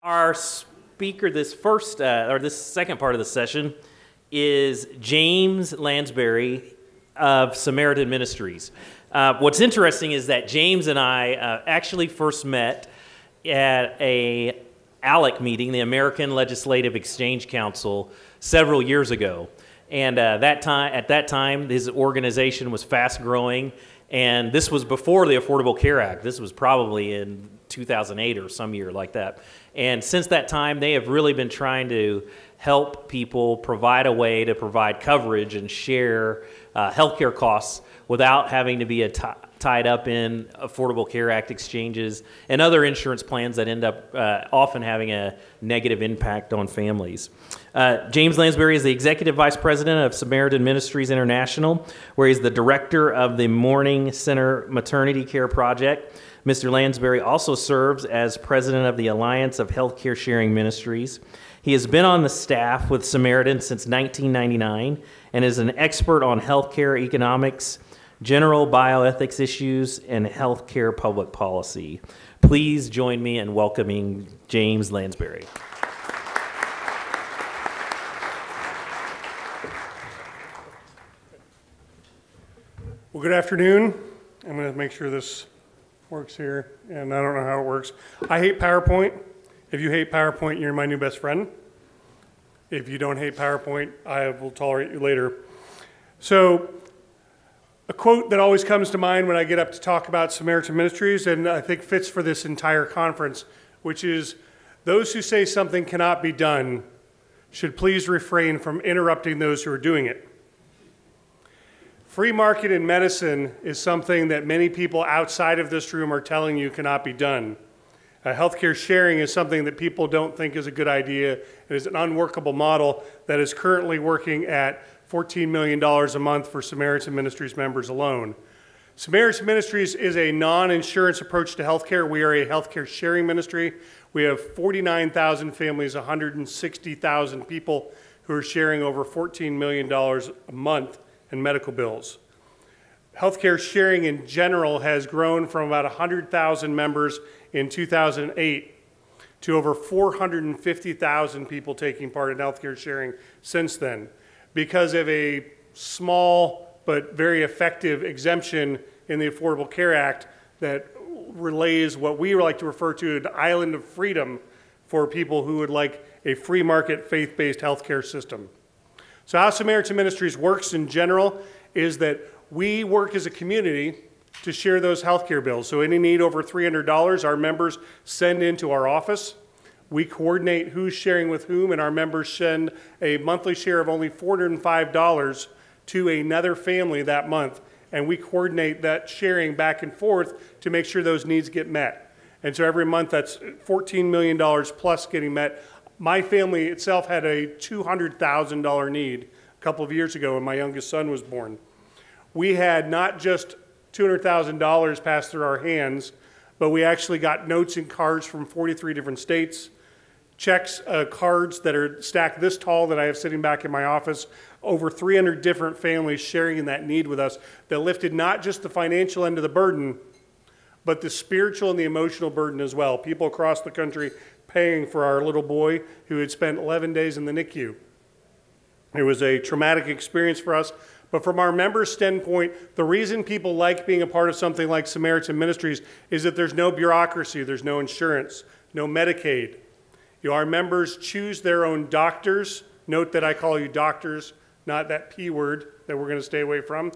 Our speaker this second part of the session is James Lansberry of Samaritan Ministries. What's interesting is that James and I actually first met at a ALEC meeting, the American Legislative Exchange Council, several years ago. And at that time, his organization was fast growing, and this was before the Affordable Care Act. This was probably in 2008 or some year like that. And since that time, they have really been trying to help people provide a way to provide coverage and share healthcare costs without having to be tied up in Affordable Care Act exchanges and other insurance plans that end up often having a negative impact on families. James Lansberry is the Executive Vice President of Samaritan Ministries International, where he's the Director of the Morning Center Maternity Care Project. Mr. Lansberry also serves as President of the Alliance of Healthcare Sharing Ministries. He has been on the staff with Samaritan since 1999 and is an expert on healthcare economics, general bioethics issues, and healthcare public policy. Please join me in welcoming James Lansberry. Well, good afternoon. I'm going to make sure this works here, and I don't know how it works. I hate PowerPoint. If you hate PowerPoint, you're my new best friend. If you don't hate PowerPoint, I will tolerate you later. So, a quote that always comes to mind when I get up to talk about Samaritan Ministries, and I think fits for this entire conference, which is, those who say something cannot be done should please refrain from interrupting those who are doing it. Free market in medicine is something that many people outside of this room are telling you cannot be done. Healthcare sharing is something that people don't think is a good idea. It is an unworkable model that is currently working at $14 million a month for Samaritan Ministries members alone. Samaritan Ministries is a non-insurance approach to healthcare. We are a healthcare sharing ministry. We have 49,000 families, 160,000 people who are sharing over $14 million a month in medical bills. Healthcare sharing in general has grown from about 100,000 members in 2008 to over 450,000 people taking part in healthcare sharing since then, because of a small but very effective exemption in the Affordable Care Act that relays what we like to refer to as an island of freedom for people who would like a free market, faith-based healthcare system. So how Samaritan Ministries works in general is that we work as a community to share those healthcare bills. So any need over $300, our members send into our office. We coordinate who's sharing with whom, and our members send a monthly share of only $405 to another family that month. And we coordinate that sharing back and forth to make sure those needs get met. And so every month that's $14 million plus getting met. My family itself had a $200,000 need a couple of years ago when my youngest son was born. We had not just $200,000 passed through our hands, but we actually got notes and cards from 43 different states, checks, cards that are stacked this tall that I have sitting back in my office, over 300 different families sharing in that need with us that lifted not just the financial end of the burden, but the spiritual and the emotional burden as well. People across the country paying for our little boy who had spent 11 days in the NICU. It was a traumatic experience for us, but from our members' standpoint, the reason people like being a part of something like Samaritan Ministries is that there's no bureaucracy, there's no insurance, no Medicaid. Our members choose their own doctors. Note that I call you doctors, not that P word that we're going to stay away from.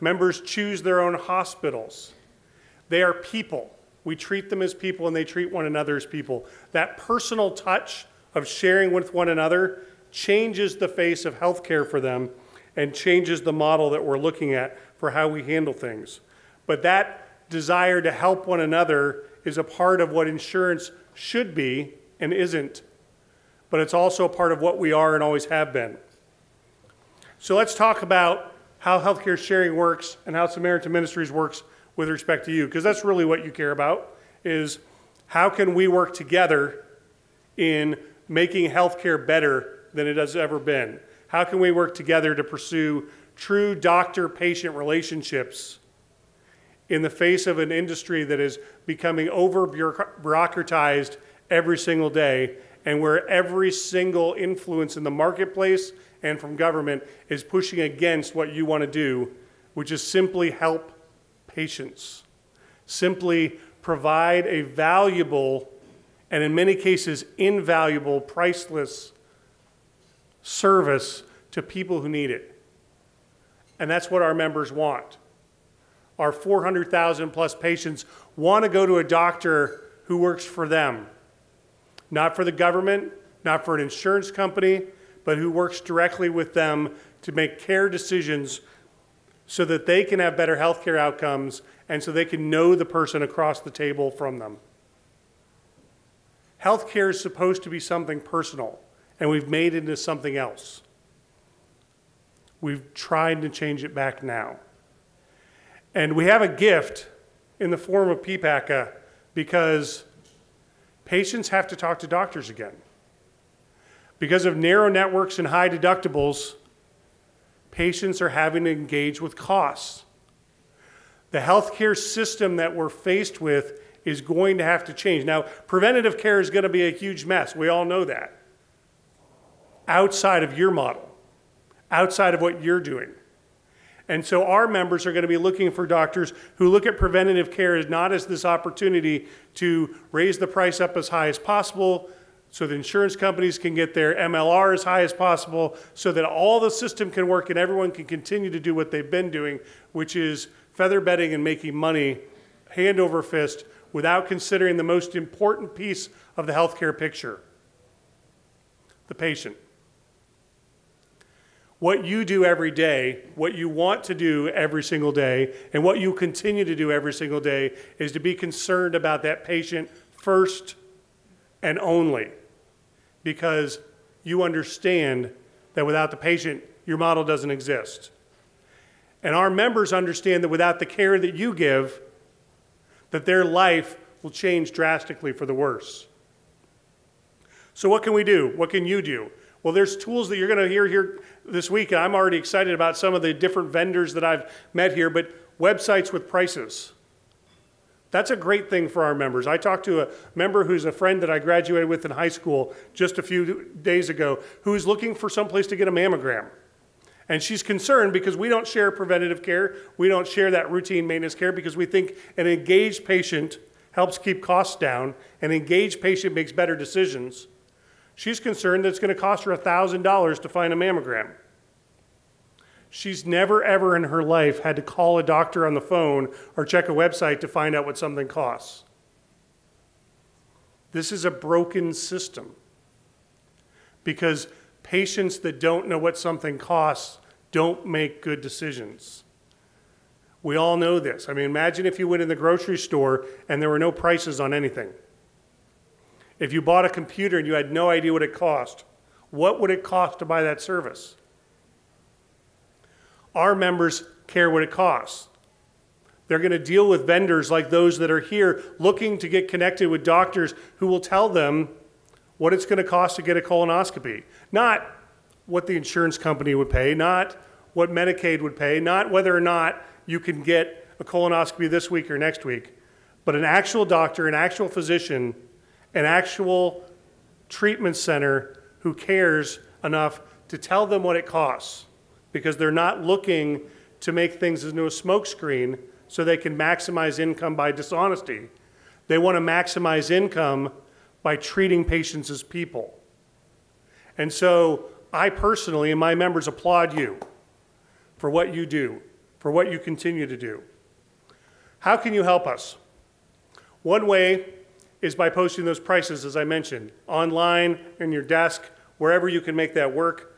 Members choose their own hospitals. They are people. We treat them as people, and they treat one another as people. That personal touch of sharing with one another changes the face of healthcare for them and changes the model that we're looking at for how we handle things. But that desire to help one another is a part of what insurance should be and isn't. But it's also a part of what we are and always have been. So let's talk about how healthcare sharing works and how Samaritan Ministries works with respect to you, because that's really what you care about, is how can we work together in making healthcare better than it has ever been? How can we work together to pursue true doctor-patient relationships in the face of an industry that is becoming over-bureaucratized every single day, and where every single influence in the marketplace and from government is pushing against what you want to do, which is simply help patients. Simply provide a valuable, and in many cases invaluable, priceless service to people who need it. And that's what our members want. Our 400,000 plus patients want to go to a doctor who works for them. Not for the government, not for an insurance company, but who works directly with them to make care decisions so that they can have better healthcare outcomes and so they can know the person across the table from them. Healthcare is supposed to be something personal, and we've made it into something else. We've tried to change it back now. And we have a gift in the form of PPACA because patients have to talk to doctors again. Because of narrow networks and high deductibles, patients are having to engage with costs. The healthcare system that we're faced with is going to have to change. Now, preventative care is going to be a huge mess. We all know that. Outside of your model, outside of what you're doing. And so our members are going to be looking for doctors who look at preventative care as not as this opportunity to raise the price up as high as possible so the insurance companies can get their MLR as high as possible so that all the system can work and everyone can continue to do what they've been doing, which is feather bedding and making money hand over fist without considering the most important piece of the healthcare picture, the patient. What you do every day, what you want to do every single day, and what you continue to do every single day is to be concerned about that patient first and only, because you understand that without the patient, your model doesn't exist. And our members understand that without the care that you give, that their life will change drastically for the worse. So what can we do? What can you do? Well, there's tools that you're going to hear here this week, and I'm already excited about some of the different vendors that I've met here, but websites with prices. That's a great thing for our members. I talked to a member who's a friend that I graduated with in high school just a few days ago who's looking for someplace to get a mammogram. And she's concerned because we don't share preventative care. We don't share that routine maintenance care because we think an engaged patient helps keep costs down. An engaged patient makes better decisions. She's concerned that it's going to cost her $1,000 to find a mammogram. She's never, ever in her life had to call a doctor on the phone or check a website to find out what something costs. This is a broken system because patients that don't know what something costs don't make good decisions. We all know this. I mean, imagine if you went in the grocery store and there were no prices on anything. If you bought a computer and you had no idea what it cost, what would it cost to buy that service? Our members care what it costs. They're going to deal with vendors like those that are here looking to get connected with doctors who will tell them what it's going to cost to get a colonoscopy. Not what the insurance company would pay, not what Medicaid would pay, not whether or not you can get a colonoscopy this week or next week, but an actual doctor, an actual physician, an actual treatment center who cares enough to tell them what it costs, because they're not looking to make things into a smokescreen so they can maximize income by dishonesty. They want to maximize income by treating patients as people. And so I personally and my members applaud you for what you do, for what you continue to do. How can you help us? One way is by posting those prices, as I mentioned, online, in your desk, wherever you can make that work.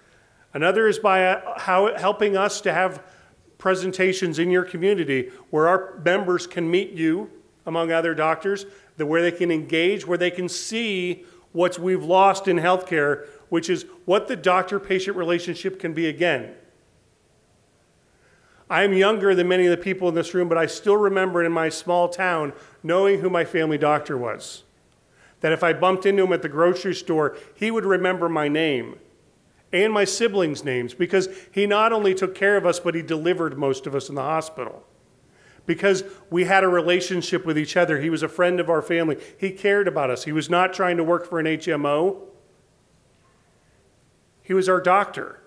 Another is by helping us to have presentations in your community where our members can meet you, among other doctors, where they can engage, where they can see what we've lost in healthcare, which is what the doctor-patient relationship can be again. I am younger than many of the people in this room, but I still remember in my small town knowing who my family doctor was. That if I bumped into him at the grocery store, he would remember my name and my siblings' names because he not only took care of us, but he delivered most of us in the hospital. because we had a relationship with each other. He was a friend of our family. He cared about us. He was not trying to work for an HMO. He was our doctor,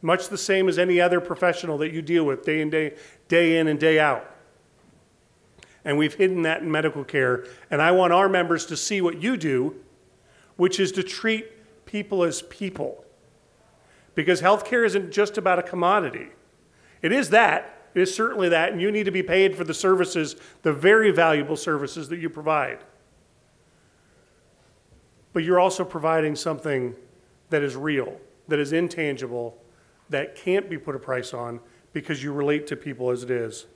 much the same as any other professional that you deal with day in and day out. And we've hidden that in medical care. And I want our members to see what you do, which is to treat people as people. Because healthcare isn't just about a commodity. It is that. It is certainly that. And you need to be paid for the services, the very valuable services that you provide. But you're also providing something that is real, that is intangible, that can't be put a price on because you relate to people as it is.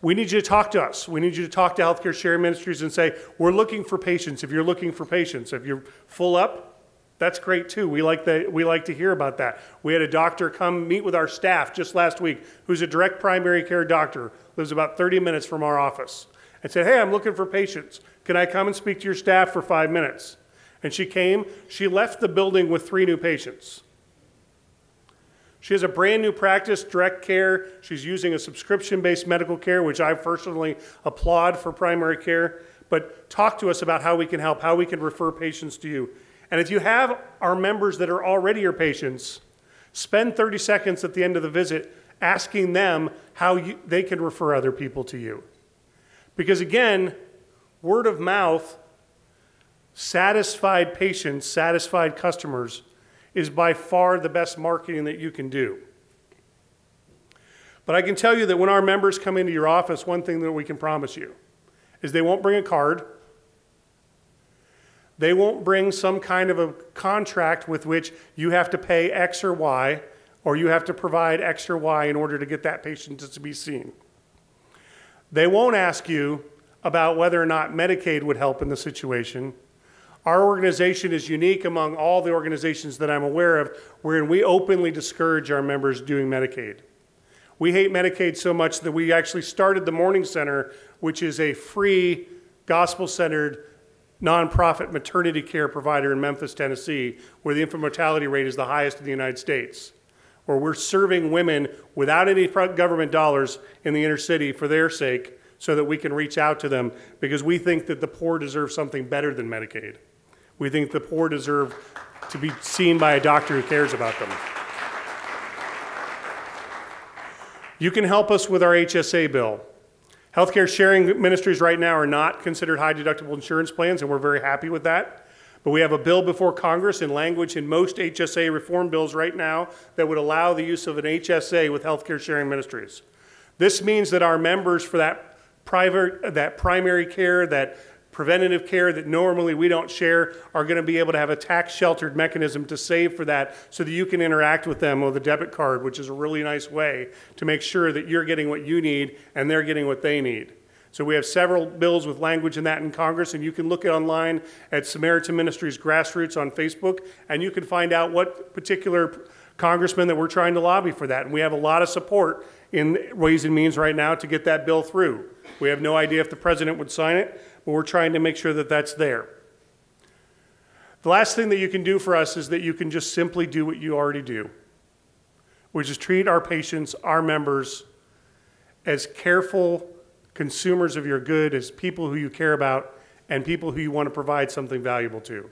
We need you to talk to us. We need you to talk to Healthcare Sharing Ministries and say, we're looking for patients. If you're looking for patients, if you're full up, that's great too. We like to hear about that. We had a doctor come meet with our staff just last week who's a direct primary care doctor, lives about 30 minutes from our office, and said, hey, I'm looking for patients. Can I come and speak to your staff for 5 minutes? And she came. She left the building with 3 new patients. She has a brand new practice, direct care. She's using a subscription-based medical care, which I personally applaud for primary care. But talk to us about how we can help, how we can refer patients to you. And if you have our members that are already your patients, spend 30 seconds at the end of the visit asking them how they can refer other people to you. Because again, word of mouth, satisfied patients, satisfied customers, is by far the best marketing that you can do. But I can tell you that when our members come into your office, one thing that we can promise you is they won't bring a card. They won't bring some kind of a contract with which you have to pay X or Y, or you have to provide X or Y in order to get that patient to be seen. They won't ask you about whether or not Medicaid would help in the situation. Our organization is unique among all the organizations that I'm aware of, wherein we openly discourage our members doing Medicaid. We hate Medicaid so much that we actually started the Morning Center, which is a free, gospel-centered, nonprofit maternity care provider in Memphis, Tennessee, where the infant mortality rate is the highest in the United States, where we're serving women without any government dollars in the inner city for their sake so that we can reach out to them, because we think that the poor deserve something better than Medicaid. We think the poor deserve to be seen by a doctor who cares about them. You can help us with our HSA bill. Healthcare Sharing Ministries right now are not considered high deductible insurance plans, and we're very happy with that. But we have a bill before Congress in language in most HSA reform bills right now that would allow the use of an HSA with Healthcare Sharing Ministries. This means that our members for that primary care, that preventative care that normally we don't share, are going to be able to have a tax-sheltered mechanism to save for that so that you can interact with them with a debit card, which is a really nice way to make sure that you're getting what you need and they're getting what they need. So we have several bills with language in that in Congress, and you can look it online at Samaritan Ministries Grassroots on Facebook, and you can find out what particular congressman that we're trying to lobby for that. And we have a lot of support in Ways and Means right now to get that bill through. We have no idea if the president would sign it, but we're trying to make sure that that's there. The last thing that you can do for us is that you can just simply do what you already do, which is treat our patients, our members, as careful consumers of your good, as people who you care about, and people who you want to provide something valuable to,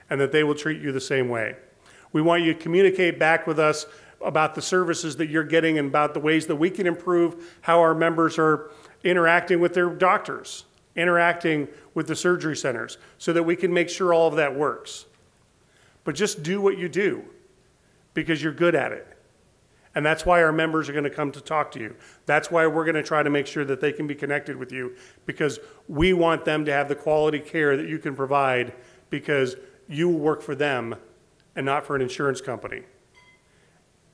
and that they will treat you the same way. We want you to communicate back with us about the services that you're getting and about the ways that we can improve how our members are interacting with their doctors, interacting with the surgery centers, so that we can make sure all of that works. But just do what you do because you're good at it. And that's why our members are going to come to talk to you. That's why we're going to try to make sure that they can be connected with you, because we want them to have the quality care that you can provide, because you work for them and not for an insurance company.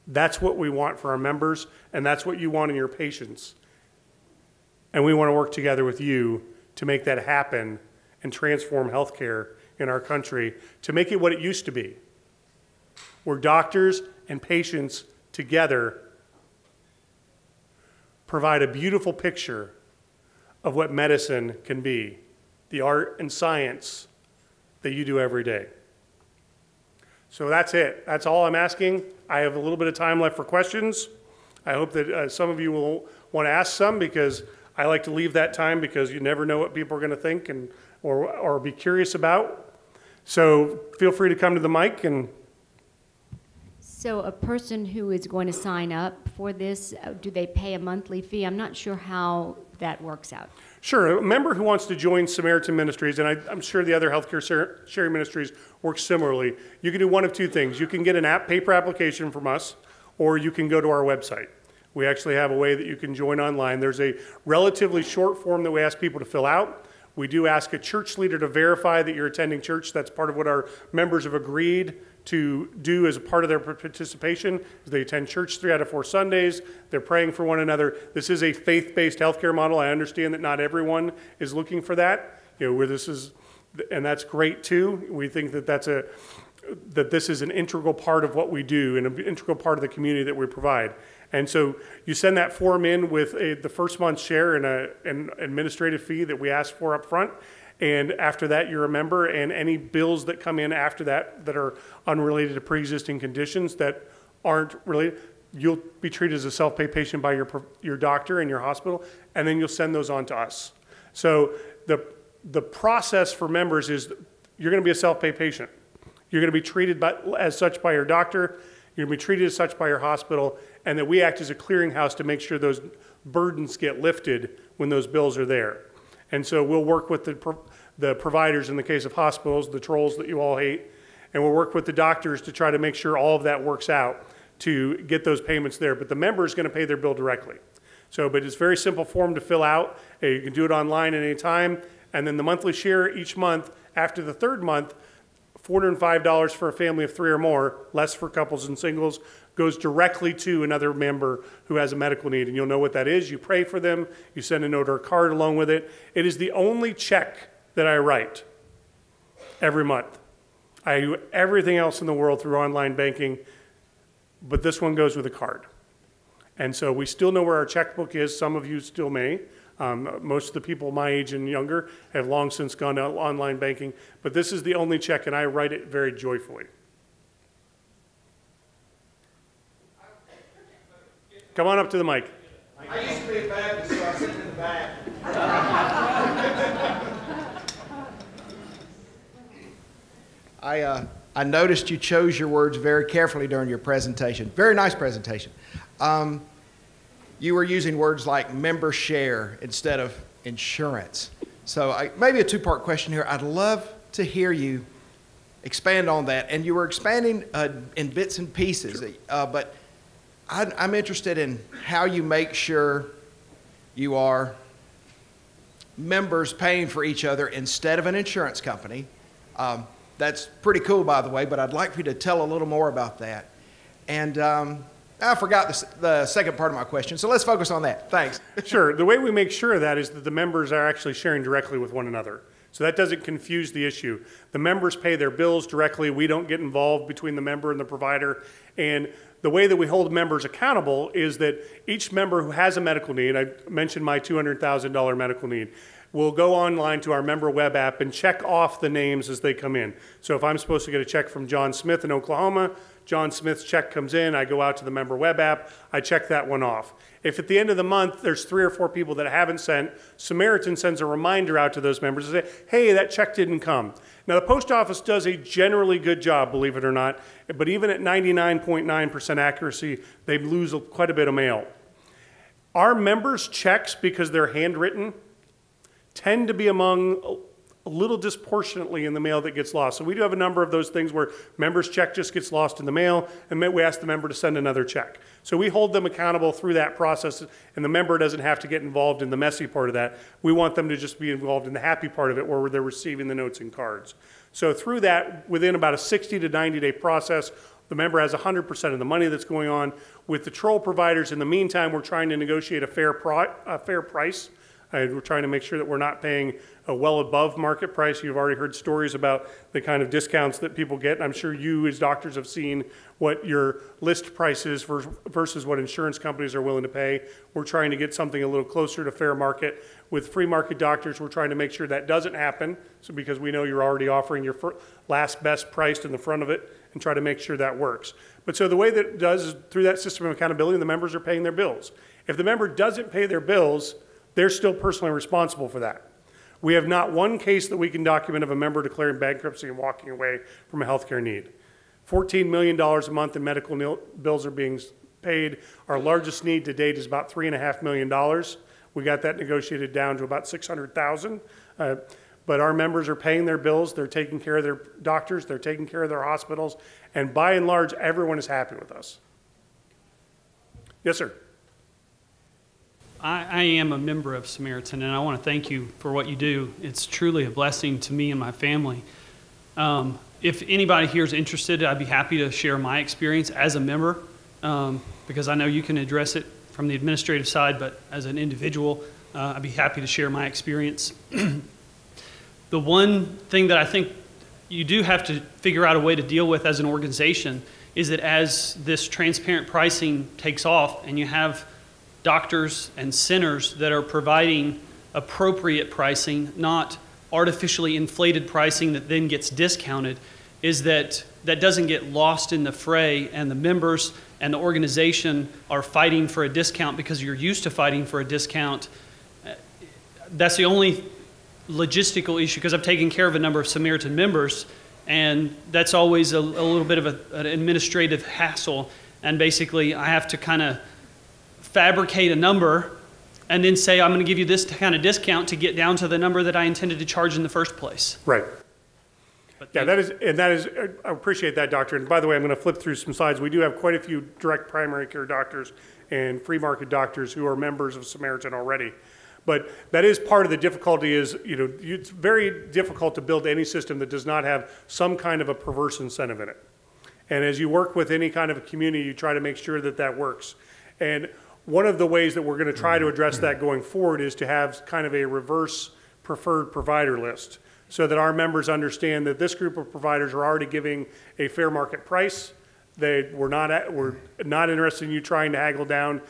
That's what we want for our members, and that's what you want in your patients. And we want to work together with you to make that happen and transform healthcare in our country to make it what it used to be, where doctors and patients together provide a beautiful picture of what medicine can be, the art and science that you do every day. So that's it. That's all I'm asking. I have a little bit of time left for questions. I hope that some of you will want to ask some, because I like to leave that time, because you never know what people are going to think or be curious about. So feel free to come to the mic. And so a person who is going to sign up for this, do they pay a monthly fee? I'm not sure how that works out. Sure. A member who wants to join Samaritan Ministries, and I'm sure the other healthcare sharing ministries work similarly, you can do one of two things. You can get an paper application from us, or you can go to our website. We actually have a way that you can join online. There's a relatively short form that we ask people to fill out. We do ask a church leader to verify that you're attending church. That's part of what our members have agreed to do as a part of their participation. They attend church 3 out of 4 Sundays. They're praying for one another. This is a faith-based healthcare model. I understand that not everyone is looking for that. Where this is, and that's great too. We think that that this is an integral part of what we do and an integral part of the community that we provide. And so you send that form in with the first month's share and an administrative fee that we ask for up front. And after that, you're a member, and any bills that come in after that that are unrelated to pre-existing conditions that aren't related, you'll be treated as a self-pay patient by your doctor and your hospital, and then you'll send those on to us. So the process for members is you're going to be a self-pay patient. You're going to be treated as such by your doctor. You're going to be treated as such by your hospital, and that we act as a clearinghouse to make sure those burdens get lifted when those bills are there. And so we'll work with the providers in the case of hospitals, the trolls that you all hate, and we'll work with the doctors to try to make sure all of that works out to get those payments there. But the member is going to pay their bill directly. But it's a very simple form to fill out. You can do it online at any time. And then the monthly share each month, after the 3rd month, $405 for a family of 3 or more, less for couples and singles, goes directly to another member who has a medical need. And you'll know what that is. You pray for them. You send a note or a card along with it. It is the only check that I write every month. I do everything else in the world through online banking, but this one goes with a card. And so we still know where our checkbook is. Some of you still may. Most of the people my age and younger have long since gone to online banking, but this is the only check, and I write it very joyfully. Come on up to the mic. I used to be a Baptist, so I sit in the back. I noticed you chose your words very carefully during your presentation. Very nice presentation. You were using words like member share instead of insurance. So maybe a 2-part question here. I'd love to hear you expand on that. And you were expanding in bits and pieces, sure. But I'm interested in how you make sure you are members paying for each other instead of an insurance company. That's pretty cool, by the way, but I'd like for you to tell a little more about that. And I forgot the second part of my question, so let's focus on that. Thanks. Sure. The way we make sure of that is that the members are actually sharing directly with one another. So that doesn't confuse the issue. The members pay their bills directly. We don't get involved between the member and the provider. And the way that we hold members accountable is that each member who has a medical need, I mentioned my $200,000 medical need, will go online to our member web app and check off the names as they come in. So if I'm supposed to get a check from John Smith in Oklahoma, John Smith's check comes in, I go out to the member web app, I check that one off. If at the end of the month there's 3 or 4 people that haven't sent, Samaritan sends a reminder out to those members and say, hey, that check didn't come. Now the post office does a generally good job, believe it or not, but even at 99.9% accuracy, they lose quite a bit of mail. Our members' checks, because they're handwritten, tend to be among a little disproportionately in the mail that gets lost. So we do have a number of those things where members' check just gets lost in the mail, and we ask the member to send another check. So we hold them accountable through that process, and the member doesn't have to get involved in the messy part of that. We want them to just be involved in the happy part of it where they're receiving the notes and cards. So through that, within about a 60 to 90-day process, the member has 100% of the money that's going on. With the troll providers, in the meantime, we're trying to negotiate a fair price We're trying to make sure that we're not paying a well above market price. You've already heard stories about the kind of discounts that people get. I'm sure you as doctors have seen what your list price is versus what insurance companies are willing to pay. We're trying to get something a little closer to fair market. With free market doctors, we're trying to make sure that doesn't happen. So because we know you're already offering your last best price in the front of it, and try to make sure that works. But so the way that it does is through that system of accountability, the members are paying their bills. If the member doesn't pay their bills, they're still personally responsible for that. We have not one case that we can document of a member declaring bankruptcy and walking away from a healthcare need. $14 million a month in medical bills are being paid. Our largest need to date is about $3.5 million. We got that negotiated down to about $600,000. But our members are paying their bills, they're taking care of their doctors, they're taking care of their hospitals, and by and large, everyone is happy with us. Yes, sir. I am a member of Samaritan, and I want to thank you for what you do. It's truly a blessing to me and my family. If anybody here is interested, I'd be happy to share my experience as a member, because I know you can address it from the administrative side, but as an individual, I'd be happy to share my experience. The one thing that I think you do have to figure out a way to deal with as an organization is that as this transparent pricing takes off and you have doctors and centers that are providing appropriate pricing, not artificially inflated pricing that then gets discounted, is that doesn't get lost in the fray, and the members and the organization are fighting for a discount because you're used to fighting for a discount. That's the only logistical issue, because I've taken care of a number of Samaritan members, and that's always a little bit of an administrative hassle. And basically I have to kind of fabricate a number and then say, I'm going to give you this kind of discount to get down to the number that I intended to charge in the first place. Right. Yeah, that is, I appreciate that, doctor. And by the way, I'm going to flip through some slides. We do have quite a few direct primary care doctors and free market doctors who are members of Samaritan already. But that is part of the difficulty is, it's very difficult to build any system that does not have some kind of a perverse incentive in it. And as you work with any kind of a community, you try to make sure that that works. And one of the ways that we're going to try to address that going forward is to have kind of a reverse preferred provider list, so that our members understand that this group of providers are already giving a fair market price. We're not interested in you trying to haggle down.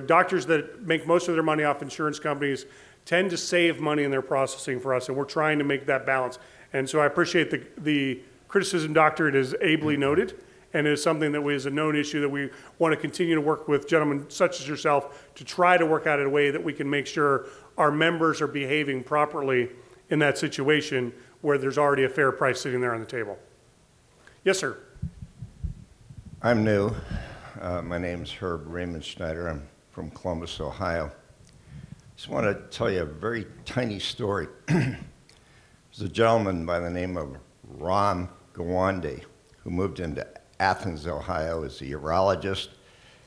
Doctors that make most of their money off insurance companies tend to save money in their processing for us, and we're trying to make that balance. And so I appreciate the criticism, doctor. It is ably noted, and it is something that is a known issue that we want to continue to work with gentlemen such as yourself to try to work out a way that we can make sure our members are behaving properly in that situation where there's already a fair price sitting there on the table. Yes, sir. I'm new. My name's Herb Raymond Schneider. I'm from Columbus, Ohio. Just want to tell you a very tiny story. There's a gentleman by the name of Ram Gawande who moved into Athens, Ohio as a urologist,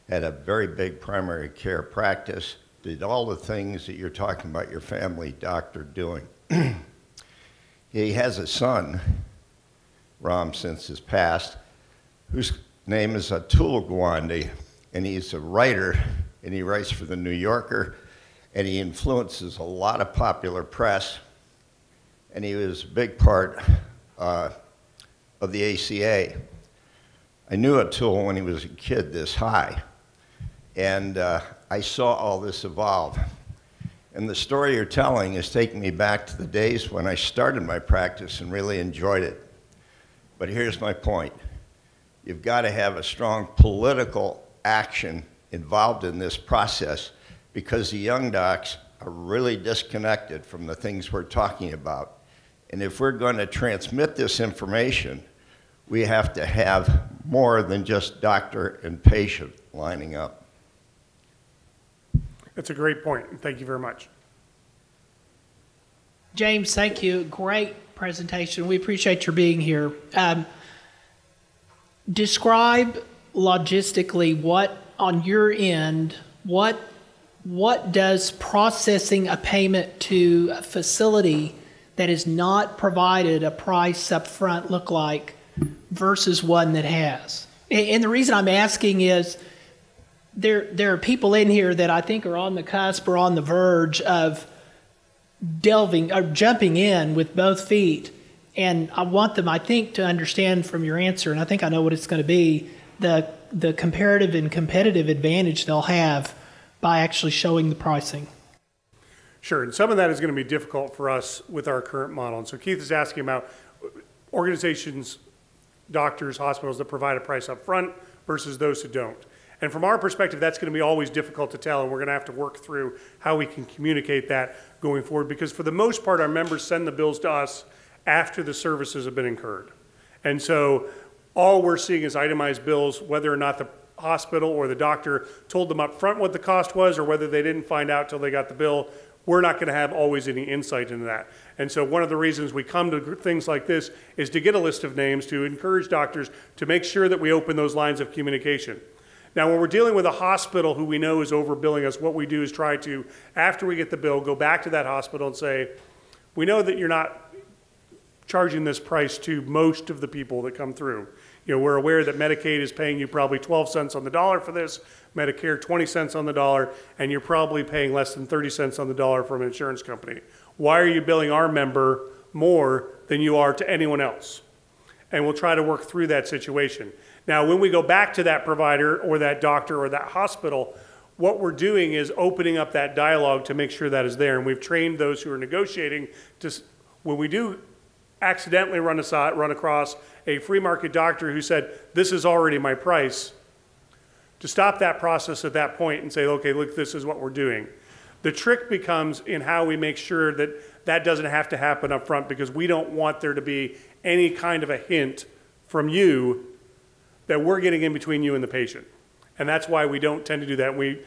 had a very big primary care practice, did all the things that you're talking about your family doctor doing. He has a son, Ram since his past, whose name is Atul Gawande, and he's a writer, and he writes for the New Yorker, and he influences a lot of popular press, and he was a big part of the ACA. I knew Atul when he was a kid this high, and I saw all this evolve. And the story you're telling is taking me back to the days when I started my practice and really enjoyed it. But here's my point. You've got to have a strong political action involved in this process, because the young docs are really disconnected from the things we're talking about. And if we're going to transmit this information, we have to have more than just doctor and patient lining up. That's a great point. Thank you very much. James, thank you. Great presentation. We appreciate your being here. Describe logistically what, on your end, what does processing a payment to a facility that is not provided a price up front look like versus one that has? And the reason I'm asking is there are people in here that I think are on the cusp or on the verge of delving or jumping in with both feet. And I want them, I think, to understand from your answer, and I think I know what it's going to be, the comparative and competitive advantage they'll have by actually showing the pricing. Sure, and some of that is going to be difficult for us with our current model. And so Keith is asking about organizations, doctors, hospitals that provide a price up front versus those who don't. And from our perspective, that's going to be always difficult to tell, and we're going to have to work through how we can communicate that going forward, because for the most part, our members send the bills to us after the services have been incurred. And so all we're seeing is itemized bills, whether or not the hospital or the doctor told them up front what the cost was, or whether they didn't find out till they got the bill. We're not going to have always any insight into that. And so one of the reasons we come to things like this is to get a list of names, to encourage doctors to make sure that we open those lines of communication. Now, when we're dealing with a hospital who we know is overbilling us, what we do is try to, after we get the bill, go back to that hospital and say, we know that you're not charging this price to most of the people that come through. You know, we're aware that Medicaid is paying you probably 12 cents on the dollar for this, Medicare 20 cents on the dollar, and you're probably paying less than 30 cents on the dollar from an insurance company. Why are you billing our member more than you are to anyone else? And we'll try to work through that situation. Now, when we go back to that provider or that doctor or that hospital, what we're doing is opening up that dialogue to make sure that is there. And we've trained those who are negotiating to, when we do accidentally run across a free market doctor who said, this is already my price, to stop that process at that point and say, okay, look, this is what we're doing. The trick becomes in how we make sure that that doesn't have to happen up front, because we don't want there to be any kind of a hint from you that we're getting in between you and the patient. And that's why we don't tend to do that. We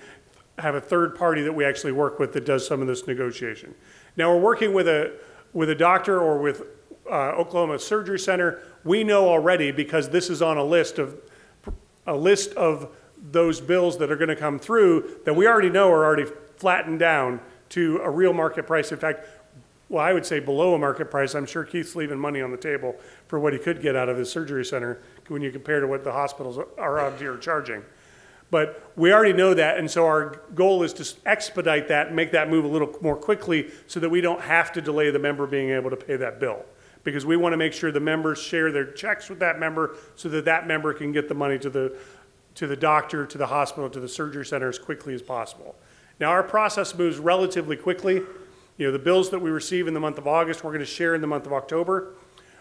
have a third party that we actually work with that does some of this negotiation. Now, we're working with a doctor or with Oklahoma Surgery Center. We know already, because this is on a list of those bills that are going to come through, that we already know are already flattened down to a real market price. In fact, well, I would say below a market price. I'm sure Keith's leaving money on the table for what he could get out of his surgery center when you compare to what the hospitals are charging. But we already know that, and so our goal is to expedite that and make that move a little more quickly so that we don't have to delay the member being able to pay that bill. Because we want to make sure the members share their checks with that member so that that member can get the money to the doctor, to the hospital, to the surgery center as quickly as possible. Now, our process moves relatively quickly. You know, the bills that we receive in the month of August, we're going to share in the month of October.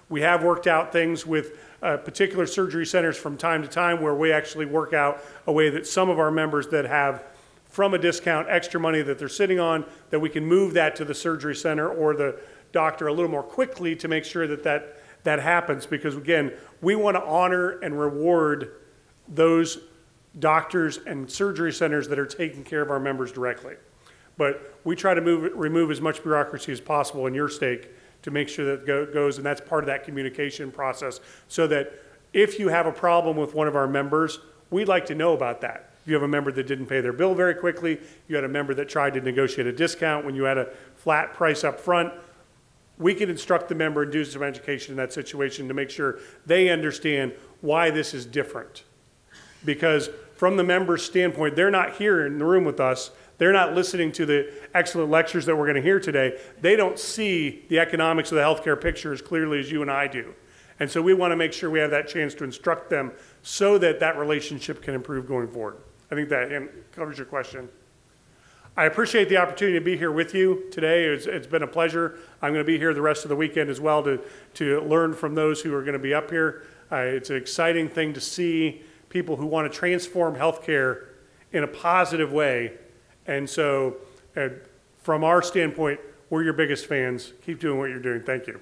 We have worked out things with particular surgery centers from time to time where we actually work out a way that some of our members that have, from a discount, extra money that they're sitting on, that we can move that to the surgery center or the doctor a little more quickly to make sure that happens. Because, again, we want to honor and reward those doctors and surgery centers that are taking care of our members directly. But we try to remove as much bureaucracy as possible in your stake to make sure that it goes, and that's part of that communication process, so that if you have a problem with one of our members, we'd like to know about that. If you have a member that didn't pay their bill very quickly, you had a member that tried to negotiate a discount when you had a flat price up front, we can instruct the member and do some education in that situation to make sure they understand why this is different. Because from the member's standpoint, they're not here in the room with us. They're not listening to the excellent lectures that we're going to hear today. They don't see the economics of the healthcare picture as clearly as you and I do. And so we want to make sure we have that chance to instruct them so that that relationship can improve going forward. I think that covers your question. I appreciate the opportunity to be here with you today. It's been a pleasure. I'm going to be here the rest of the weekend as well to learn from those who are going to be up here. It's an exciting thing to see people who want to transform healthcare in a positive way. And so from our standpoint, we're your biggest fans. Keep doing what you're doing. Thank you.